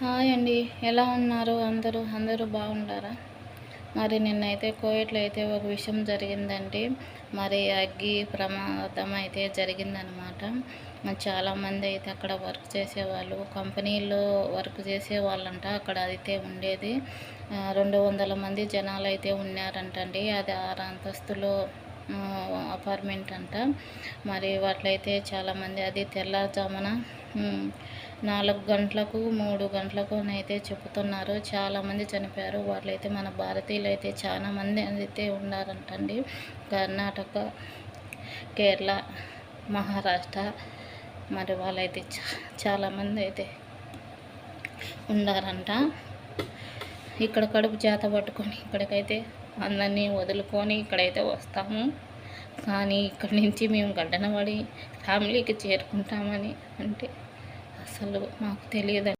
Hi అండి. ఎలా ఉన్నారు అందరూ? అందరూ బాగుండారా? మరి నిన్నైతే కోవిడ్లో అయితే ఒక విషయం జరిగిందండి. మరి అగ్గి ప్రమాదం అయితే జరిగిందనమాట. చాలామంది అయితే అక్కడ వర్క్ చేసేవాళ్ళు, కంపెనీలో వర్క్ చేసేవాళ్ళంట. అక్కడ అయితే ఉండేది 200 మంది జనాలు అయితే ఉన్నారంటండి. అది 6 అంతస్తులో అపార్ట్మెంట్ అంట. మరి వాటిలైతే చాలామంది అది తెల్లారుజామున 4 గంటలకు 3 గంటలకునైతే చెప్తున్నారు. చాలామంది చనిపోయారు. వాళ్ళైతే మన భారతీయులు అయితే చాలామంది అయితే ఉన్నారంటండి. కర్ణాటక, కేరళ, మహారాష్ట్ర మరి వాళ్ళైతే చాలామంది అయితే ఉన్నారంట. ఇక్కడ కడుపు చేత పట్టుకొని ఇక్కడికైతే అందరినీ వదులుకొని ఇక్కడైతే వస్తాము, కానీ ఇక్కడి నుంచి మేము గడ్డన పడి ఫ్యామిలీకి చేరుకుంటామని అంటే అసలు మాకు తెలియదు.